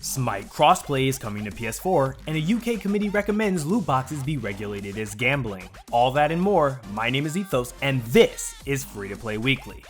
Smite crossplay is coming to PS4, and a UK committee recommends loot boxes be regulated as gambling. All that and more. My name is Ethos, and this is Free to Play Weekly.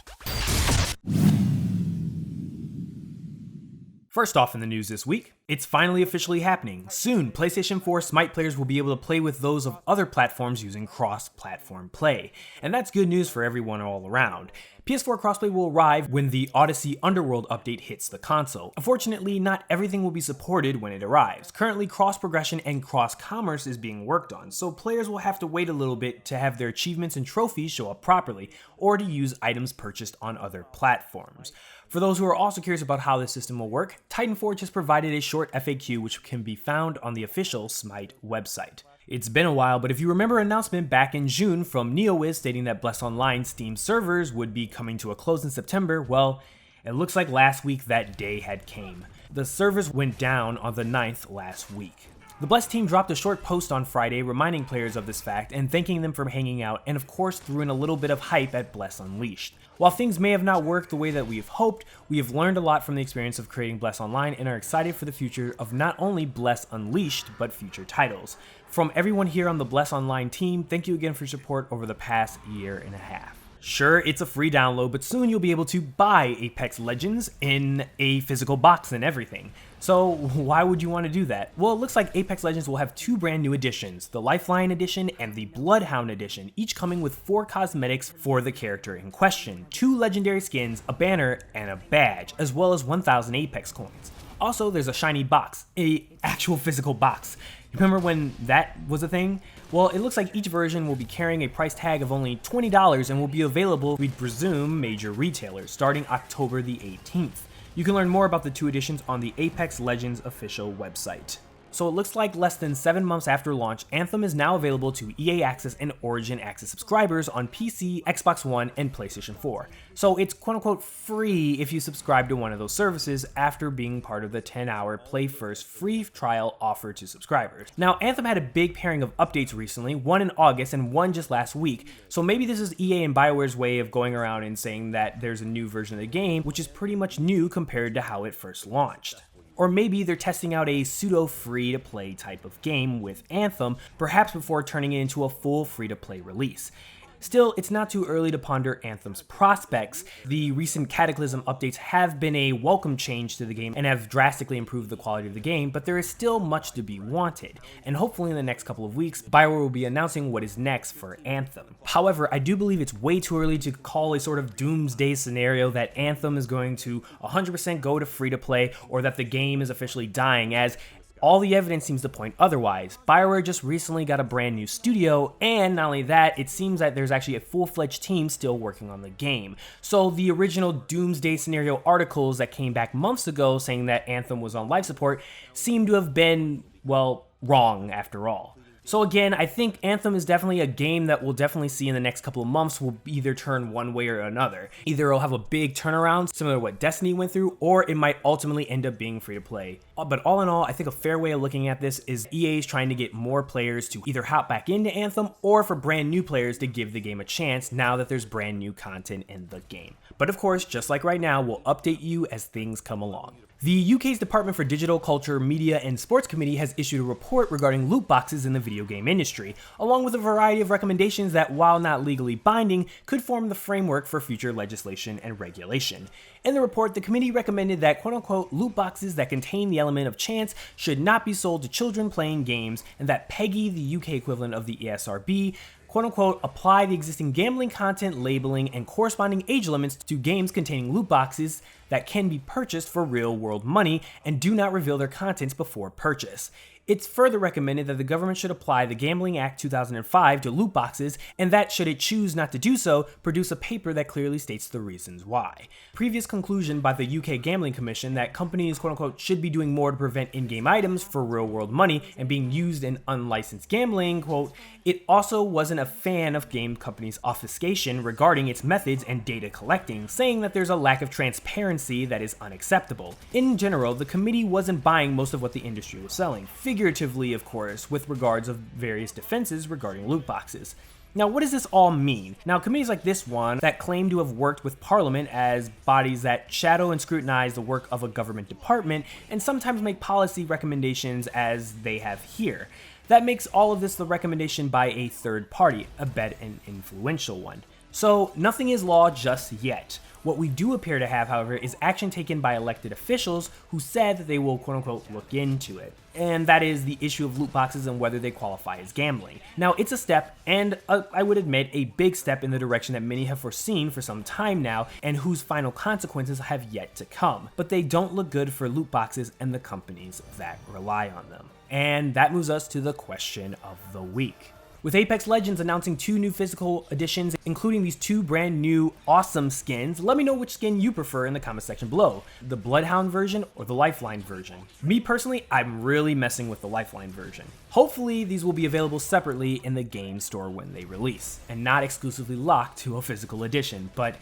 First off in the news this week, it's finally officially happening. Soon, PlayStation 4 Smite players will be able to play with those of other platforms using cross-platform play. And that's good news for everyone all around. PS4 crossplay will arrive when the Odyssey Underworld update hits the console. Unfortunately, not everything will be supported when it arrives. Currently, cross-progression and cross-commerce is being worked on, so players will have to wait a little bit to have their achievements and trophies show up properly, or to use items purchased on other platforms. For those who are also curious about how this system will work, Titanforge has provided a short FAQ which can be found on the official Smite website. It's been a while, but if you remember an announcement back in June from NeoWiz stating that Bless Online Steam servers would be coming to a close in September, well, it looks like last week that day had came. The servers went down on the 9th last week. The Bless team dropped a short post on Friday reminding players of this fact and thanking them for hanging out, and of course threw in a little bit of hype at Bless Unleashed. While things may have not worked the way that we have hoped, we have learned a lot from the experience of creating Bless Online and are excited for the future of not only Bless Unleashed, but future titles. From everyone here on the Bless Online team, thank you again for your support over the past year and a half. Sure, it's a free download, but soon you'll be able to buy Apex Legends in a physical box and everything. So why would you want to do that? Well, it looks like Apex Legends will have two brand new editions, the Lifeline Edition and the Bloodhound Edition, each coming with 4 cosmetics for the character in question, 2 legendary skins, a banner, and a badge, as well as 1,000 Apex coins. Also, there's a shiny box, a actual physical box. Remember when that was a thing? Well, it looks like each version will be carrying a price tag of only $20 and will be available, we presume, major retailers, starting October the 18th. You can learn more about the 2 editions on the Apex Legends official website. So it looks like less than 7 months after launch, Anthem is now available to EA Access and Origin Access subscribers on PC, Xbox One, and PlayStation 4. So it's quote-unquote free if you subscribe to one of those services after being part of the 10-hour Play First free trial offered to subscribers. Now, Anthem had a big pairing of updates recently, one in August and one just last week, so maybe this is EA and BioWare's way of going around and saying that there's a new version of the game, which is pretty much new compared to how it first launched. Or maybe they're testing out a pseudo free-to-play type of game with Anthem, perhaps before turning it into a full free-to-play release. Still, it's not too early to ponder Anthem's prospects. The recent Cataclysm updates have been a welcome change to the game and have drastically improved the quality of the game, but there is still much to be wanted. And hopefully in the next couple of weeks, BioWare will be announcing what is next for Anthem. However, I do believe it's way too early to call a sort of doomsday scenario that Anthem is going to 100% go to free-to-play or that the game is officially dying, as all the evidence seems to point otherwise. BioWare just recently got a brand new studio, and not only that, it seems that there's actually a full-fledged team still working on the game. So the original Doomsday Scenario articles that came back months ago saying that Anthem was on life support seem to have been, well, wrong after all. So again, I think Anthem is definitely a game that we'll definitely see in the next couple of months will either turn one way or another. Either it'll have a big turnaround, similar to what Destiny went through, or it might ultimately end up being free to play. But all in all, I think a fair way of looking at this is EA is trying to get more players to either hop back into Anthem, or for brand new players to give the game a chance now that there's brand new content in the game. But of course, just like right now, we'll update you as things come along. The UK's Department for Digital, Culture, Media and Sports Committee has issued a report regarding loot boxes in the video game industry, along with a variety of recommendations that, while not legally binding, could form the framework for future legislation and regulation. In the report, the committee recommended that quote-unquote loot boxes that contain the element of chance should not be sold to children playing games, and that PEGI, the UK equivalent of the ESRB, quote-unquote, apply the existing gambling content labeling and corresponding age limits to games containing loot boxes that can be purchased for real-world money and do not reveal their contents before purchase. It's further recommended that the government should apply the Gambling Act 2005 to loot boxes, and that, should it choose not to do so, produce a paper that clearly states the reasons why. Previous conclusion by the UK Gambling Commission that companies, quote-unquote, should be doing more to prevent in-game items for real-world money and being used in unlicensed gambling, quote, it also wasn't a fan of game companies' obfuscation regarding its methods and data collecting, saying that there's a lack of transparency that is unacceptable. In general, the committee wasn't buying most of what the industry was selling, figuratively of course, with regards of various defenses regarding loot boxes. Now, what does this all mean? Now, committees like this one that claim to have worked with Parliament as bodies that shadow and scrutinize the work of a government department and sometimes make policy recommendations as they have here. That makes all of this the recommendation by a third party, a bet an influential one. So nothing is law just yet. What we do appear to have, however, is action taken by elected officials who said that they will quote-unquote look into it. And that is the issue of loot boxes and whether they qualify as gambling. Now, it's a step, and I would admit a big step in the direction that many have foreseen for some time now, and whose final consequences have yet to come. But they don't look good for loot boxes and the companies that rely on them. And that moves us to the question of the week. With Apex Legends announcing 2 new physical editions, including these 2 brand new awesome skins, let me know which skin you prefer in the comment section below, the Bloodhound version or the Lifeline version. Me personally, I'm really messing with the Lifeline version. Hopefully these will be available separately in the game store when they release, and not exclusively locked to a physical edition, but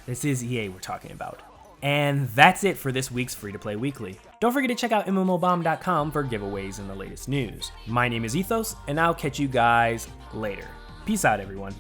this is EA we're talking about. And that's it for this week's Free to Play Weekly. Don't forget to check out mmobomb.com for giveaways and the latest news. My name is Ethos, and I'll catch you guys later. Peace out, everyone.